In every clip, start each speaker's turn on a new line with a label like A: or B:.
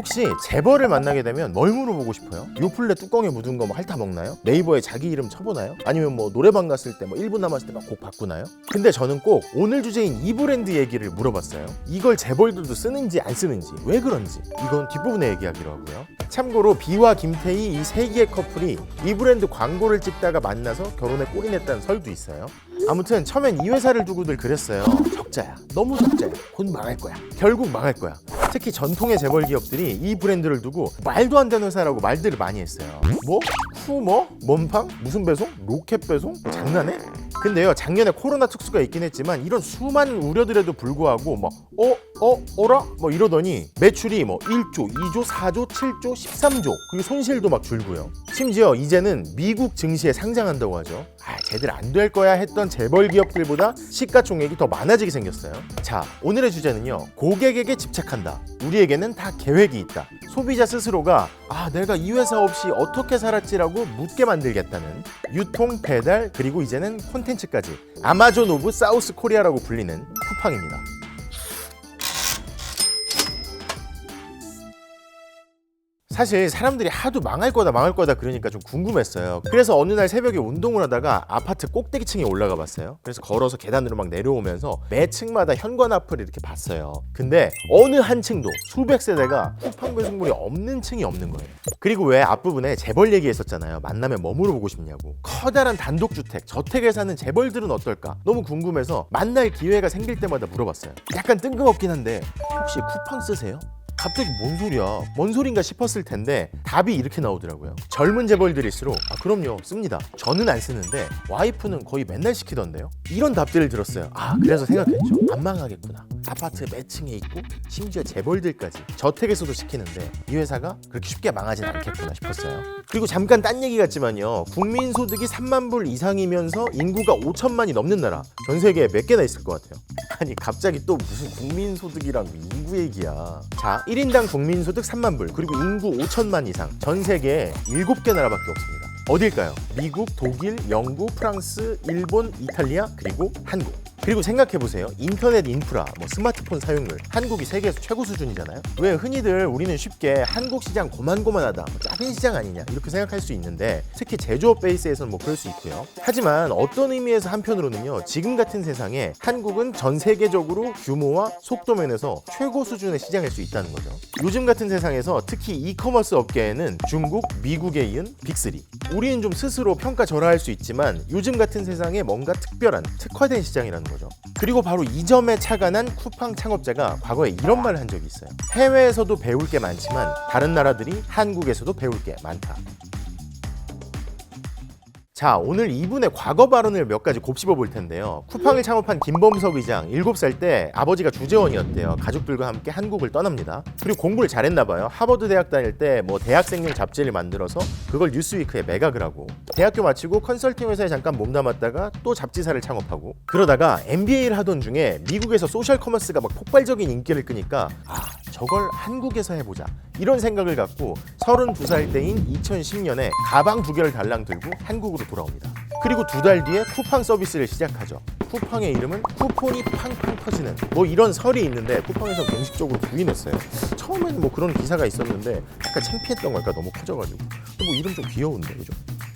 A: 혹시 재벌을 만나게 되면 뭘 물어보고 싶어요? 요플레 뚜껑에 묻은 거 뭐 핥아 먹나요? 네이버에 자기 이름 쳐보나요? 아니면 뭐 노래방 갔을 때 뭐 1분 남았을 때 막 곡 바꾸나요? 근데 저는 꼭 오늘 주제인 이 브랜드 얘기를 물어봤어요. 이걸 재벌들도 쓰는지 안 쓰는지, 왜 그런지. 이건 뒷부분에 얘기하기로 하고요. 참고로 비와 김태희 이 세 개의 커플이 이 브랜드 광고를 찍다가 만나서 결혼에 꼴이 냈다는 설도 있어요. 아무튼 처음엔 이 회사를 두고들 그랬어요. 적자야, 너무 적자야, 곧 망할 거야, 결국 망할 거야. 특히 전통의 재벌 기업들이 이 브랜드를 두고 말도 안 되는 회사라고 말들을 많이 했어요. 뭐? 뭔팡? 무슨 배송? 로켓 배송? 장난해? 근데요, 작년에 코로나 특수가 있긴 했지만 이런 수많은 우려들에도 불구하고 어라? 뭐 이러더니 매출이 뭐 1조, 2조, 4조, 7조, 13조, 그리고 손실도 막 줄고요. 심지어 이제는 미국 증시에 상장한다고 하죠. 쟤들 안 될 거야 했던 재벌 기업들보다 시가총액이 더 많아지게 생겼어요. 자, 오늘의 주제는요, 고객에게 집착한다. 우리에게는 다 계획이 있다. 소비자 스스로가 내가 이 회사 없이 어떻게 살았지라고 묻게 만들겠다는 유통, 배달, 그리고 이제는 콘텐츠까지 아마존 오브 사우스 코리아라고 불리는 쿠팡입니다. 사실 사람들이 하도 망할 거다 그러니까 좀 궁금했어요. 그래서 어느 날 새벽에 운동을 하다가 아파트 꼭대기층에 올라가 봤어요. 그래서 걸어서 계단으로 막 내려오면서 매 층마다 현관 앞을 이렇게 봤어요. 근데 어느 한 층도 수백 세대가 쿠팡 배송물이 없는 층이 없는 거예요. 그리고 왜 앞부분에 재벌 얘기했었잖아요. 만나면 뭐 물어보고 싶냐고. 커다란 단독주택, 저택에 사는 재벌들은 어떨까? 너무 궁금해서 만날 기회가 생길 때마다 물어봤어요. 약간 뜬금없긴 한데 혹시 쿠팡 쓰세요? 갑자기 뭔 소리야? 뭔 소린가 싶었을 텐데 답이 이렇게 나오더라고요. 젊은 재벌들일수록 그럼요, 씁니다. 저는 안 쓰는데 와이프는 거의 맨날 시키던데요. 이런 답들을 들었어요. 그래서 생각했죠. 안 망하겠구나. 아파트 몇 층에 있고 심지어 재벌들까지 저택에서도 시키는데 이 회사가 그렇게 쉽게 망하진 않겠구나 싶었어요. 그리고 잠깐 딴 얘기 같지만요, 국민소득이 3만 불 이상이면서 인구가 5천만이 넘는 나라 전 세계에 몇 개나 있을 것 같아요? 아니 갑자기 또 무슨 국민소득이랑 인구 얘기야. 자, 1인당 국민소득 3만 불, 그리고 인구 5천만 이상, 전 세계에 7개 나라밖에 없습니다. 어딜까요? 미국, 독일, 영국, 프랑스, 일본, 이탈리아, 그리고 한국. 그리고 생각해보세요. 인터넷 인프라, 스마트폰 사용률, 한국이 세계에서 최고 수준이잖아요. 왜 흔히들 우리는 쉽게 한국 시장 고만고만하다, 작은 시장 아니냐 이렇게 생각할 수 있는데, 특히 제조업 베이스에서는 그럴 수 있고요. 하지만 어떤 의미에서 한편으로는요, 지금 같은 세상에 한국은 전 세계적으로 규모와 속도 면에서 최고 수준의 시장일 수 있다는 거죠. 요즘 같은 세상에서 특히 이커머스 업계에는 중국, 미국에 이은 빅3. 우리는 좀 스스로 평가절하할 수 있지만 요즘 같은 세상에 뭔가 특별한, 특화된 시장이라는 거죠. 그리고 바로 이 점에 착안한 쿠팡 창업자가 과거에 이런 말을 한 적이 있어요. 해외에서도 배울 게 많지만 다른 나라들이 한국에서도 배울 게 많다. 자, 오늘 이분의 과거 발언을 몇 가지 곱씹어 볼 텐데요. 쿠팡을 창업한 김범석 의장 7살 때 아버지가 주재원이었대요. 가족들과 함께 한국을 떠납니다. 그리고 공부를 잘했나 봐요. 하버드 대학 다닐 때 대학생용 잡지를 만들어서 그걸 뉴스위크에 매각을 하고, 대학교 마치고 컨설팅 회사에 잠깐 몸담았다가 또 잡지사를 창업하고, 그러다가 MBA를 하던 중에 미국에서 소셜 커머스가 막 폭발적인 인기를 끄니까 저걸 한국에서 해보자 이런 생각을 갖고 32살 때인 2010년에 가방 2개를 달랑 들고 한국으로 돌아옵니다. 그리고 2달 뒤에 쿠팡 서비스를 시작하죠. 쿠팡의 이름은 쿠폰이 팡팡 터지는, 이런 설이 있는데 쿠팡에서 공식적으로 부인했어요. 처음에는 그런 기사가 있었는데 약간 창피했던 걸까, 너무 커져가지고. 이름 좀 귀여운데, 그죠?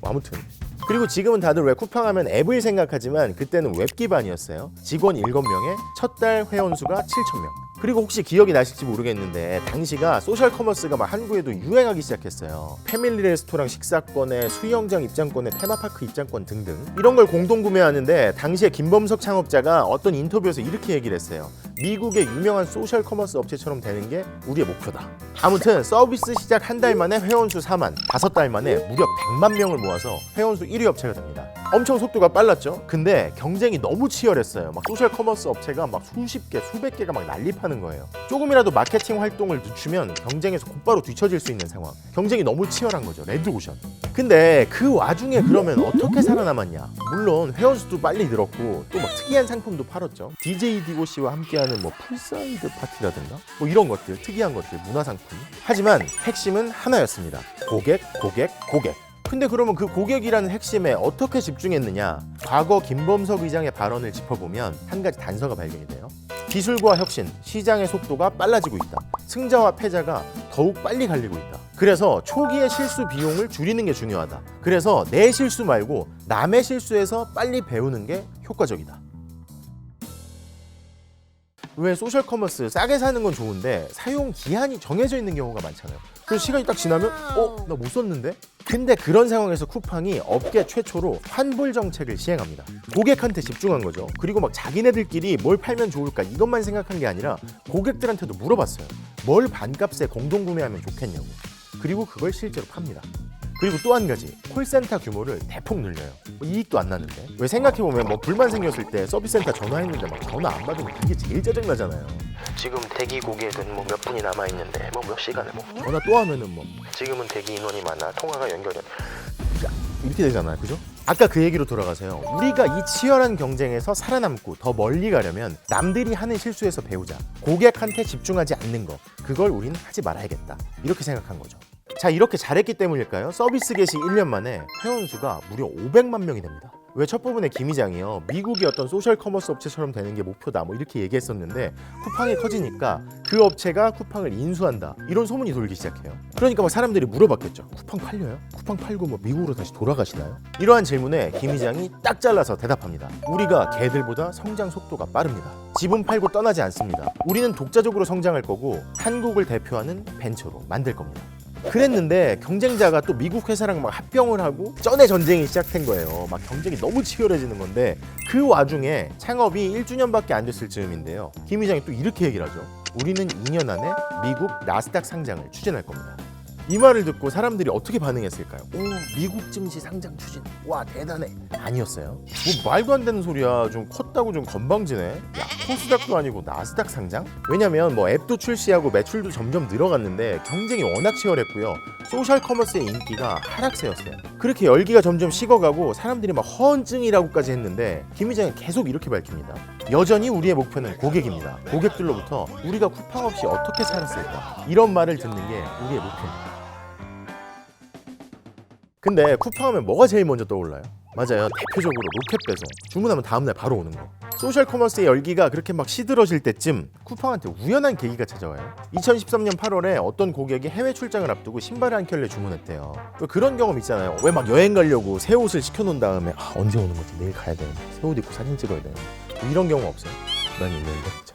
A: 아무튼. 그리고 지금은 다들 왜 쿠팡 하면 앱을 생각하지만 그때는 웹 기반이었어요. 직원 7명에 첫 달 회원수가 7,000명. 그리고 혹시 기억이 나실지 모르겠는데 당시가 소셜 커머스가 한국에도 유행하기 시작했어요. 패밀리 레스토랑 식사권에 수영장 입장권에 테마파크 입장권 등등 이런 걸 공동 구매하는데, 당시에 김범석 창업자가 어떤 인터뷰에서 이렇게 얘기를 했어요. 미국의 유명한 소셜 커머스 업체처럼 되는 게 우리의 목표다. 아무튼 서비스 시작 한 달 만에 회원수 4만, 5달 만에 무려 100만 명을 모아서 회원수 1위 업체가 됩니다. 엄청 속도가 빨랐죠. 근데 경쟁이 너무 치열했어요. 소셜 커머스 업체가 수십 개, 수백 개가 난립하는 거예요. 조금이라도 마케팅 활동을 늦추면 경쟁에서 곧바로 뒤처질 수 있는 상황. 경쟁이 너무 치열한 거죠. 레드오션. 근데 그 와중에 그러면 어떻게 살아남았냐? 물론 회원수도 빨리 늘었고 또 특이한 상품도 팔았죠. DJ 디고 씨와 함께하는 풀사이드 파티라든가 이런 것들, 특이한 것들, 문화상품. 하지만 핵심은 하나였습니다. 고객. 근데 그러면 그 고객이라는 핵심에 어떻게 집중했느냐? 과거 김범석 의장의 발언을 짚어보면 한 가지 단서가 발견이 돼요. 기술과 혁신, 시장의 속도가 빨라지고 있다. 승자와 패자가 더욱 빨리 갈리고 있다. 그래서 초기의 실수 비용을 줄이는 게 중요하다. 그래서 내 실수 말고 남의 실수에서 빨리 배우는 게 효과적이다. 왜 소셜 커머스 싸게 사는 건 좋은데 사용 기한이 정해져 있는 경우가 많잖아요. 그래서 시간이 딱 지나면 나 못 썼는데? 근데 그런 상황에서 쿠팡이 업계 최초로 환불 정책을 시행합니다. 고객한테 집중한 거죠. 그리고 막 자기네들끼리 뭘 팔면 좋을까 이것만 생각한 게 아니라 고객들한테도 물어봤어요. 뭘 반값에 공동 구매하면 좋겠냐고. 그리고 그걸 실제로 팝니다. 그리고 또 한 가지, 콜센터 규모를 대폭 늘려요. 이익도 안 나는데. 왜 생각해보면 뭐 불만 생겼을 때 서비스센터 전화했는데 막 전화 안 받으면 그게 제일 짜증나잖아요.
B: 지금 대기 고객은 뭐 몇 분이 남아 있는데 뭐 몇 시간에 뭐
A: 전화 또 하면은 뭐
B: 지금은 대기 인원이 많아 통화가 연결이
A: 이렇게 되잖아요. 그죠? 아까 그 얘기로 돌아가세요. 우리가 이 치열한 경쟁에서 살아남고 더 멀리 가려면 남들이 하는 실수에서 배우자. 고객한테 집중하지 않는 거. 그걸 우리는 하지 말아야겠다. 이렇게 생각한 거죠. 자, 이렇게 잘했기 때문일까요? 서비스 개시 1년 만에 회원수가 무려 500만 명이 됩니다. 왜 첫 부분에 김 이장이요, 미국이 어떤 소셜 커머스 업체처럼 되는 게 목표다 뭐 이렇게 얘기했었는데 쿠팡이 커지니까 그 업체가 쿠팡을 인수한다 이런 소문이 돌기 시작해요. 그러니까 막 사람들이 물어봤겠죠. 쿠팡 팔려요? 쿠팡 팔고 뭐 미국으로 다시 돌아가시나요? 이러한 질문에 김 이장이 딱 잘라서 대답합니다. 우리가 걔들보다 성장 속도가 빠릅니다. 지분 팔고 떠나지 않습니다. 우리는 독자적으로 성장할 거고 한국을 대표하는 벤처로 만들 겁니다. 그랬는데 경쟁자가 또 미국 회사랑 막 합병을 하고 쩐의 전쟁이 시작된 거예요. 막 경쟁이 너무 치열해지는 건데 그 와중에 창업이 1주년밖에 안 됐을 즈음인데요. 김 회장이 또 이렇게 얘기를 하죠. 우리는 2년 안에 미국 나스닥 상장을 추진할 겁니다. 이 말을 듣고 사람들이 어떻게 반응했을까요? 오, 미국 증시 상장 추진. 와, 대단해. 아니었어요. 뭐 말도 안 되는 소리야. 좀 컸다고 좀 건방지네. 야, 코스닥도 아니고 나스닥 상장? 왜냐면 뭐 앱도 출시하고 매출도 점점 늘어갔는데 경쟁이 워낙 치열했고요. 소셜 커머스의 인기가 하락세였어요. 그렇게 열기가 점점 식어가고 사람들이 막 허언증이라고까지 했는데 김 회장은 계속 이렇게 밝힙니다. 여전히 우리의 목표는 고객입니다. 고객들로부터 우리가 쿠팡 없이 어떻게 살았을까? 이런 말을 듣는 게 우리의 목표입니다. 근데 쿠팡하면 뭐가 제일 먼저 떠올라요? 맞아요. 대표적으로 로켓 배송. 주문하면 다음날 바로 오는 거. 소셜 커머스의 열기가 그렇게 막 시들어질 때쯤 쿠팡한테 우연한 계기가 찾아와요. 2013년 8월에 어떤 고객이 해외 출장을 앞두고 신발을 한 켤레 주문했대요. 그런 경험 있잖아요. 왜 막 여행 가려고 새 옷을 시켜놓은 다음에 언제 오는 거지? 내일 가야 되는데 새 옷 입고 사진 찍어야 되는데 이런 경우 없어요? 난 있는데 진짜.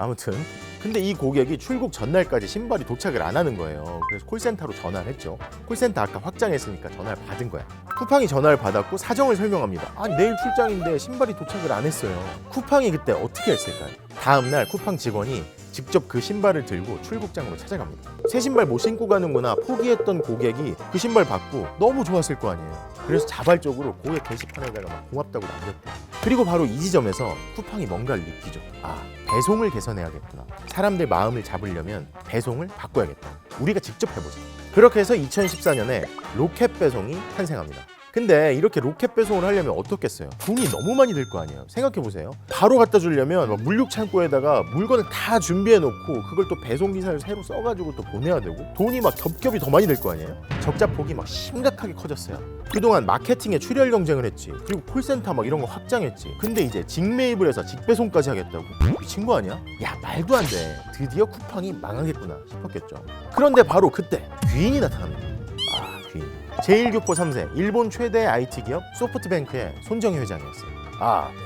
A: 아무튼 근데 이 고객이 출국 전날까지 신발이 도착을 안 하는 거예요. 그래서 콜센터로 전화를 했죠. 콜센터 아까 확장했으니까 전화를 받은 거야. 쿠팡이 전화를 받았고 사정을 설명합니다. 아니 내일 출장인데 신발이 도착을 안 했어요. 쿠팡이 그때 어떻게 했을까요? 다음날 쿠팡 직원이 직접 그 신발을 들고 출국장으로 찾아갑니다. 새 신발 못 신고 가는구나 포기했던 고객이 그 신발 받고 너무 좋았을 거 아니에요. 그래서 자발적으로 고객 게시판에다가 막 고맙다고 남겼대요. 그리고 바로 이 지점에서 쿠팡이 뭔가를 느끼죠. 아, 배송을 개선해야겠구나. 사람들 마음을 잡으려면 배송을 바꿔야겠다. 우리가 직접 해보자. 그렇게 해서 2014년에 로켓 배송이 탄생합니다. 근데 이렇게 로켓 배송을 하려면 어떻겠어요? 돈이 너무 많이 들 거 아니에요. 생각해보세요. 바로 갖다 주려면 물류 창고에다가 물건을 다 준비해 놓고 그걸 또 배송 기사를 새로 써가지고 또 보내야 되고 돈이 막 겹겹이 더 많이 들 거 아니에요. 적자폭이 막 심각하게 커졌어요. 그동안 마케팅에 출혈 경쟁을 했지. 그리고 콜센터 막 이런 거 확장했지. 근데 이제 직매입을 해서 직배송까지 하겠다고? 미친 거 아니야? 야, 말도 안 돼. 드디어 쿠팡이 망하겠구나 싶었겠죠. 그런데 바로 그때 귀인이 나타납니다. 귀인. 제1교포 3세, 일본 최대 IT 기업 소프트뱅크의 손정희 회장이었어요.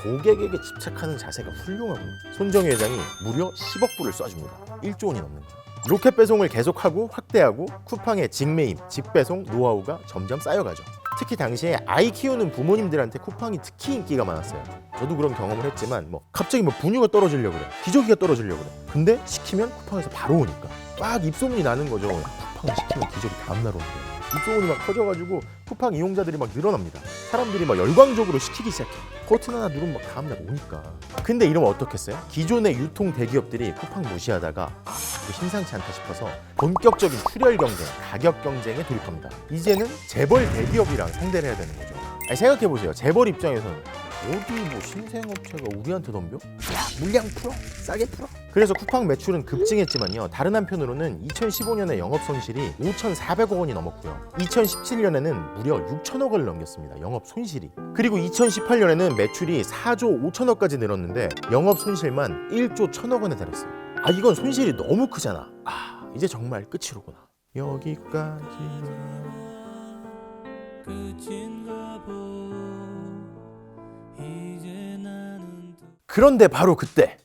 A: 고객에게 집착하는 자세가 훌륭하군요. 손정희 회장이 무려 10억 불을 쏴줍니다. 1조 원이 넘는 거죠. 로켓 배송을 계속하고 확대하고 쿠팡의 직매입, 직배송 노하우가 점점 쌓여가죠. 특히 당시에 아이 키우는 부모님들한테 쿠팡이 특히 인기가 많았어요. 저도 그런 경험을 했지만 갑자기 분유가 떨어지려고 그래. 기저귀가 떨어지려고 그래. 근데 시키면 쿠팡에서 바로 오니까 막 입소문이 나는 거죠. 쿠팡을 시키면 기저귀 다음날 온대요. 입소문이 막 커져가지고 쿠팡 이용자들이 막 늘어납니다. 사람들이 막 열광적으로 시키기 시작해. 버튼 하나 누르면 막 다음날 오니까. 근데 이러면 어떻겠어요? 기존의 유통 대기업들이 쿠팡 무시하다가 이거 심상치 않다 싶어서 본격적인 출혈 경쟁, 가격 경쟁에 돌입합니다. 이제는 재벌 대기업이랑 상대를 해야 되는 거죠. 생각해보세요. 재벌 입장에서는 어디 신생업체가 우리한테 덤벼? 야, 물량 풀어? 싸게 풀어? 그래서 쿠팡 매출은 급증했지만요. 다른 한편으로는 2015년에 영업 손실이 5,400억 원이 넘었고요. 2017년에는 무려 6천억 원을 넘겼습니다. 영업 손실이. 그리고 2018년에는 매출이 4조 5천억까지 늘었는데 영업 손실만 1조 1천억 원에 달했어요. 이건 손실이 너무 크잖아. 이제 정말 끝이로구나. 여기까지. 그런데 바로 그때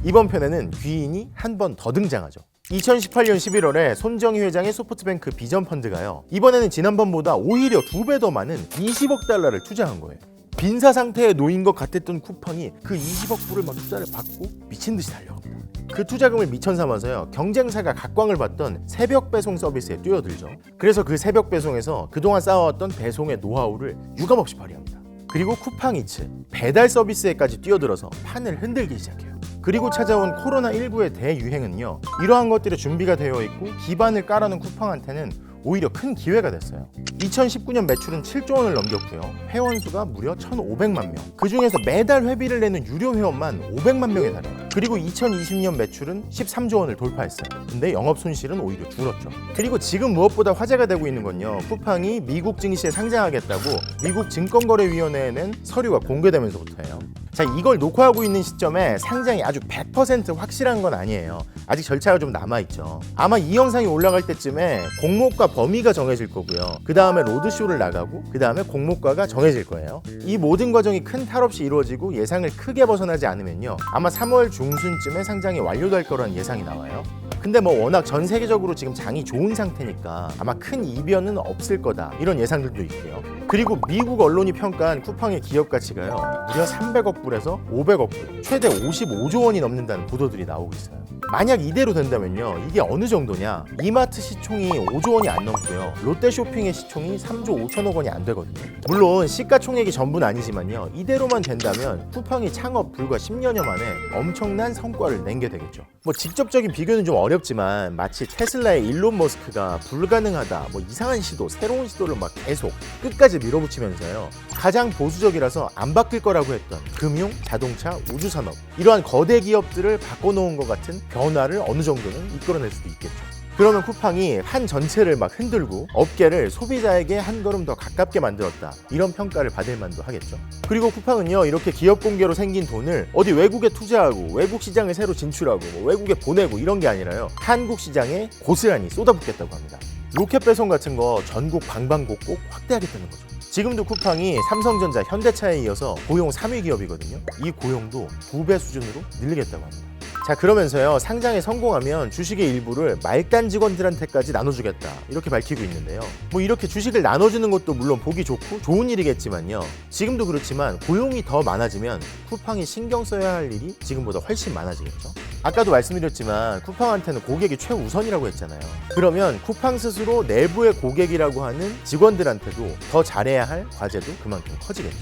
A: 이번 편에는 귀인이 한 번 더 등장하죠. 2018년 11월에 손정희 회장의 소프트뱅크 비전 펀드가요, 이번에는 지난번보다 오히려 2배 더 많은 20억 달러를 투자한 거예요. 빈사 상태에 놓인 것 같았던 쿠팡이 그 20억 불을 막 투자를 받고 미친 듯이 달려갑니다. 그 투자금을 미천 삼아서요, 경쟁사가 각광을 받던 새벽 배송 서비스에 뛰어들죠. 그래서 그 새벽 배송에서 그동안 쌓아왔던 배송의 노하우를 유감없이 발휘합니다. 그리고 쿠팡이츠, 배달 서비스에까지 뛰어들어서 판을 흔들기 시작해요. 그리고 찾아온 코로나19의 대유행은요, 이러한 것들이 준비가 되어 있고 기반을 깔아놓은 쿠팡한테는 오히려 큰 기회가 됐어요. 2019년 매출은 7조 원을 넘겼고요. 회원수가 무려 1,500만 명. 그중에서 매달 회비를 내는 유료 회원만 500만 명에 달해요. 그리고 2020년 매출은 13조 원을 돌파했어요. 근데 영업 손실은 오히려 줄었죠. 그리고 지금 무엇보다 화제가 되고 있는 건요, 쿠팡이 미국 증시에 상장하겠다고 미국 증권거래위원회에 낸 서류가 공개되면서부터예요. 자, 이걸 녹화하고 있는 시점에 상장이 아주 100% 확실한 건 아니에요. 아직 절차가 좀 남아있죠. 아마 이 영상이 올라갈 때쯤에 공모가 범위가 정해질 거고요. 그 다음에 로드쇼를 나가고 그 다음에 공모가가 정해질 거예요. 이 모든 과정이 큰 탈 없이 이루어지고 예상을 크게 벗어나지 않으면요, 아마 3월 중순쯤에 상장이 완료될 거라는 예상이 나와요. 근데 뭐 워낙 전 세계적으로 지금 장이 좋은 상태니까 아마 큰 이변은 없을 거다, 이런 예상들도 있고요. 그리고 미국 언론이 평가한 쿠팡의 기업 가치가요, 무려 300억 불에서 500억 불, 최대 55조 원이 넘는다는 보도들이 나오고 있어요. 만약 이대로 된다면요, 이게 어느 정도냐, 이마트 시총이 5조 원이 안 넘고요, 롯데쇼핑의 시총이 3조 5천억 원이 안 되거든요. 물론 시가총액이 전부는 아니지만요, 이대로만 된다면 쿠팡이 창업 불과 10년여 만에 엄청난 성과를 낸 게 되겠죠. 뭐 직접적인 비교는 좀 어렵지만 마치 테슬라의 일론 머스크가 불가능하다, 뭐 이상한 시도, 새로운 시도를 막 계속 끝까지 밀어붙이면서요, 가장 보수적이라서 안 바뀔 거라고 했던 금융, 자동차, 우주산업, 이러한 거대 기업들을 바꿔놓은 것 같은 변화를 어느 정도는 이끌어낼 수도 있겠죠. 그러면 쿠팡이 한 전체를 막 흔들고 업계를 소비자에게 한 걸음 더 가깝게 만들었다, 이런 평가를 받을 만도 하겠죠. 그리고 쿠팡은요, 이렇게 기업 공개로 생긴 돈을 어디 외국에 투자하고 외국 시장을 새로 진출하고 뭐 외국에 보내고 이런 게 아니라요, 한국 시장에 고스란히 쏟아붓겠다고 합니다. 로켓 배송 같은 거 전국 방방곡곡 확대하겠다는 거죠. 지금도 쿠팡이 삼성전자, 현대차에 이어서 고용 3위 기업이거든요. 이 고용도 2배 수준으로 늘리겠다고 합니다. 자, 그러면서요, 상장에 성공하면 주식의 일부를 말단 직원들한테까지 나눠주겠다, 이렇게 밝히고 있는데요. 뭐 이렇게 주식을 나눠주는 것도 물론 보기 좋고 좋은 일이겠지만요, 지금도 그렇지만 고용이 더 많아지면 쿠팡이 신경 써야 할 일이 지금보다 훨씬 많아지겠죠. 아까도 말씀드렸지만 쿠팡한테는 고객이 최우선이라고 했잖아요. 그러면 쿠팡 스스로 내부의 고객이라고 하는 직원들한테도 더 잘해야 할 과제도 그만큼 커지겠죠.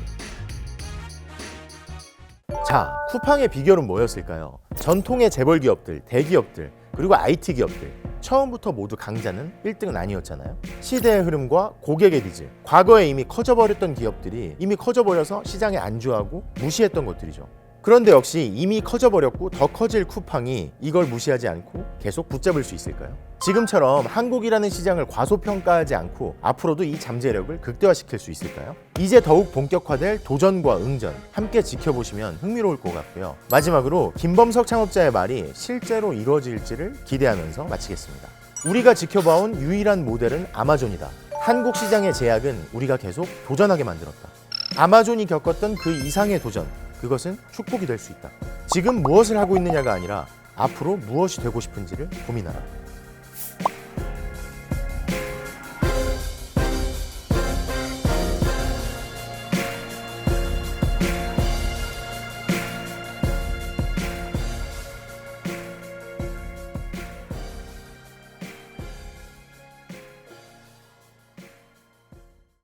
A: 자, 쿠팡의 비결은 뭐였을까요? 전통의 재벌 기업들, 대기업들, 그리고 IT 기업들, 처음부터 모두 강자는 1등은 아니었잖아요. 시대의 흐름과 고객의 니즈, 과거에 이미 커져버렸던 기업들이 이미 커져버려서 시장에 안주하고 무시했던 것들이죠. 그런데 역시 이미 커져버렸고 더 커질 쿠팡이 이걸 무시하지 않고 계속 붙잡을 수 있을까요? 지금처럼 한국이라는 시장을 과소평가하지 않고 앞으로도 이 잠재력을 극대화시킬 수 있을까요? 이제 더욱 본격화될 도전과 응전, 함께 지켜보시면 흥미로울 것 같고요. 마지막으로 김범석 창업자의 말이 실제로 이루어질지를 기대하면서 마치겠습니다. 우리가 지켜봐온 유일한 모델은 아마존이다. 한국 시장의 제약은 우리가 계속 도전하게 만들었다. 아마존이 겪었던 그 이상의 도전, 그것은 축복이 될 수 있다. 지금 무엇을 하고 있느냐가 아니라 앞으로 무엇이 되고 싶은지를 고민하라.